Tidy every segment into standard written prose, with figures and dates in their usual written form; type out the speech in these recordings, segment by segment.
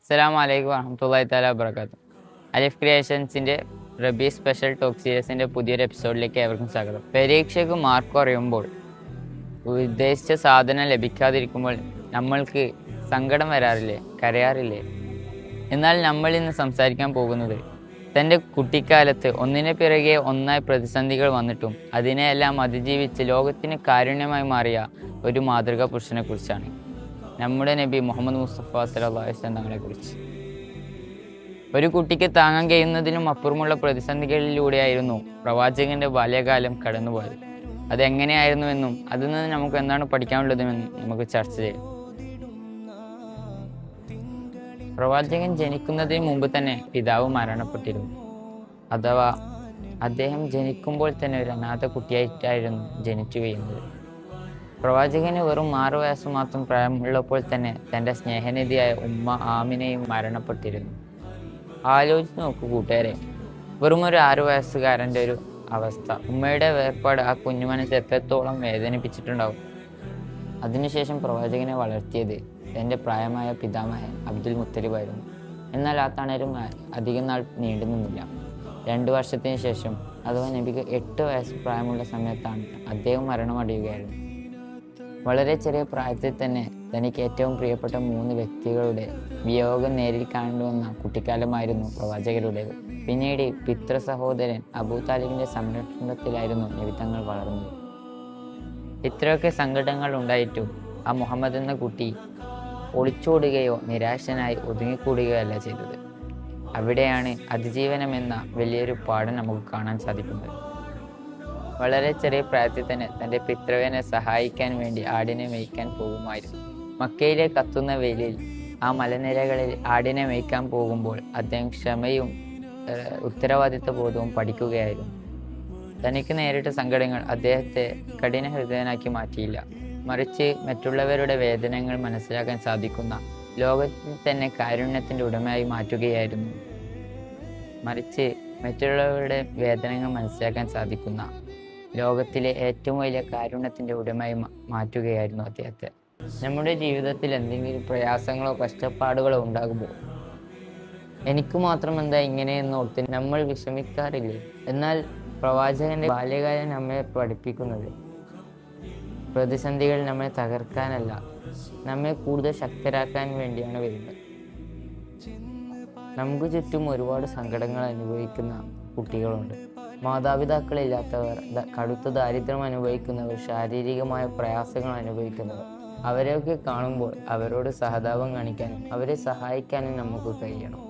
അസ്സലാമു അലൈക്കും വറഹ്മത്തുള്ളാഹി തആല വബറകാതുഹു. അലിഫ് ക്രിയേഷൻസിൻ്റെ റബി സ്പെഷ്യൽ ടോക്ക് സീരീസിൻ്റെ പുതിയൊരു എപ്പിസോഡിലേക്ക് ഏവർക്കും സ്വാഗതം. പരീക്ഷയ്ക്ക് മാർക്ക് കുറയുമ്പോൾ, ഉദ്ദേശിച്ച സാധനം ലഭിക്കാതിരിക്കുമ്പോൾ നമ്മൾക്ക് സങ്കടം വരാറില്ലേ, കരയാറില്ലേ? എന്നാൽ നമ്മൾ ഇന്ന് സംസാരിക്കാൻ പോകുന്നത് തൻ്റെ കുട്ടിക്കാലത്ത് ഒന്നിനെ പിറകെ ഒന്നായി പ്രതിസന്ധികൾ വന്നിട്ടും അതിനെയെല്ലാം അതിജീവിച്ച് ലോകത്തിന് കാരുണ്യമായി മാറിയ ഒരു മാതൃകാ പുരുഷനെ കുറിച്ചാണ്. നമ്മുടെ നബി മുഹമ്മദ് മുസ്തഫ സല്ലല്ലാഹു അലൈഹി വസല്ലം തങ്ങളെ കുറിച്ച്. ഒരു കുട്ടിക്ക് താങ്ങാൻ കഴിയുന്നതിനും അപ്പുറമുള്ള പ്രതിസന്ധികളിലൂടെയായിരുന്നു പ്രവാചകന്റെ ബാല്യകാലം കടന്നുപോയത്. അതെങ്ങനെയായിരുന്നുവെന്നും അതിൽ നിന്ന് നമുക്ക് എന്താണ് പഠിക്കാനുള്ളതുമെന്നും നമുക്ക് ചർച്ച ചെയ്യാം. പ്രവാചകൻ ജനിക്കുന്നതിന് മുമ്പ് തന്നെ പിതാവ് മരണപ്പെട്ടിരുന്നു. അഥവാ അദ്ദേഹം ജനിക്കുമ്പോൾ തന്നെ ഒരു അനാഥ കുട്ടിയായിട്ടായിരുന്നു ജനിച്ചു വീഴുന്നത്. പ്രവാചകന് വെറും 6 വയസ്സ് മാത്രം പ്രായമുള്ളപ്പോൾ തന്നെ തൻ്റെ സ്നേഹനിധിയായ ഉമ്മ ആമിനയും മരണപ്പെട്ടിരുന്നു. ആലോചിച്ച് നോക്കൂ കൂട്ടുകാരെ, വെറും ഒരു 6 വയസ്സുകാരൻ്റെ ഒരു അവസ്ഥ. ഉമ്മയുടെ വേർപാട് ആ കുഞ്ഞു മനസ്സ് എത്രത്തോളം വേദനിപ്പിച്ചിട്ടുണ്ടാവും. അതിനുശേഷം പ്രവാചകനെ വളർത്തിയത് തൻ്റെ പ്രായമായ പിതാമഹൻ അബ്ദുൽ മുത്തലിബായിരുന്നു. എന്നാൽ ആ തണലും അധികം നാൾ നീണ്ടു നിന്നില്ല. 2 വർഷത്തിന് ശേഷം, അഥവാ നബിക്ക് 8 വയസ്സ് പ്രായമുള്ള സമയത്താണ് അദ്ദേഹം മരണമടയുകയായിരുന്നു. വളരെ ചെറിയ പ്രായത്തിൽ തന്നെ തനിക്ക് ഏറ്റവും പ്രിയപ്പെട്ട 3 വ്യക്തികളുടെ വിയോഗം നേരിൽ കാണേണ്ടുവന്ന കുട്ടിക്കാലമായിരുന്നു പ്രവാചകരുടേത്. പിന്നീട് പിതൃ സഹോദരൻ അബൂ താലിബിൻ്റെ സംരക്ഷണത്തിലായിരുന്നു നബി തങ്ങൾ വളർന്നത്. ഇത്രയൊക്കെ സങ്കടങ്ങൾ ഉണ്ടായിട്ടും ആ മുഹമ്മദ് എന്ന കുട്ടി ഒളിച്ചോടുകയോ നിരാശനായി ഒതുങ്ങിക്കൂടുകയോ അല്ല ചെയ്തത്. അവിടെയാണ് അതിജീവനമെന്ന വലിയൊരു പാഠം നമുക്ക് കാണാൻ സാധിക്കുന്നത്. വളരെ ചെറിയ പ്രായത്തിൽ തന്നെ തൻ്റെ പിതൃവിനെ സഹായിക്കാൻ വേണ്ടി ആടിനെ മേയ്ക്കാൻ പോകുമായിരുന്നു. മക്കയിലെ കത്തുന്ന വെയിലിൽ ആ മലനിരകളിൽ ആടിനെ മേയ്ക്കാൻ പോകുമ്പോൾ അദ്ദേഹം ക്ഷമയും ഉത്തരവാദിത്വ ബോധവും പഠിക്കുകയായിരുന്നു. തനിക്ക് നേരിട്ട സങ്കടങ്ങൾ അദ്ദേഹത്തെ കഠിന ഹൃദയനാക്കി മാറ്റിയില്ല. മറിച്ച് മറ്റുള്ളവരുടെ വേദനകൾ മനസ്സിലാക്കാൻ സാധിക്കുന്ന, ലോകത്തിൽ തന്നെ കാരുണ്യത്തിൻ്റെ ഉടമയായി മാറ്റുകയായിരുന്നു. ലോകത്തിലെ ഏറ്റവും വലിയ കാരുണ്യത്തിൻ്റെ ഉടമയായി മാറ്റുകയായിരുന്നു അദ്ദേഹത്തെ. നമ്മുടെ ജീവിതത്തിൽ എന്തെങ്കിലും പ്രയാസങ്ങളോ കഷ്ടപ്പാടുകളോ ഉണ്ടാകുമ്പോൾ എനിക്ക് മാത്രം എന്താ ഇങ്ങനെയെന്ന് ഓർത്ത് നമ്മൾ വിഷമിക്കാറില്ലേ? എന്നാൽ പ്രവാചകന്റെ ബാല്യകാലം നമ്മെ പഠിപ്പിക്കുന്നത് പ്രതിസന്ധികൾ നമ്മെ തകർക്കാനല്ല, നമ്മെ കൂടുതൽ ശക്തരാക്കാൻ വേണ്ടിയാണ് വരുന്നത്. നമുക്ക് ചുറ്റും ഒരുപാട് സങ്കടങ്ങൾ അനുഭവിക്കുന്ന കുട്ടികളുണ്ട്. മാതാപിതാക്കളില്ലാത്തവർ, കടുത്ത ദാരിദ്ര്യം അനുഭവിക്കുന്നവർ, ശാരീരികമായ പ്രയാസങ്ങൾ അനുഭവിക്കുന്നവർ. അവരെയൊക്കെ കാണുമ്പോൾ അവരോട് സഹതാപം കാണിക്കാനും അവരെ സഹായിക്കാനും നമുക്ക് കഴിയണം.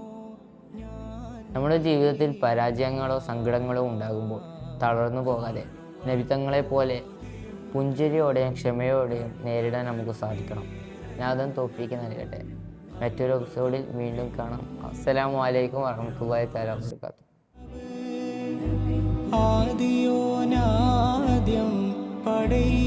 നമ്മുടെ ജീവിതത്തിൽ പരാജയങ്ങളോ സങ്കടങ്ങളോ ഉണ്ടാകുമ്പോൾ തളർന്നു പോകാതെ നബിതങ്ങളെ പോലെ പുഞ്ചിരിയോടെയും ക്ഷമയോടെയും നേരിടാൻ നമുക്ക് സാധിക്കണം. നാഥൻ തൗഫീഖ് നൽകട്ടെ. മറ്റൊരു എപ്പിസോഡിൽ വീണ്ടും കാണാം. അസ്സലാമു അലൈക്കും വറഹ്മത്തുള്ളാഹി തആല വബറകാതുഹു. ആദിയോനാദ്യം പടയി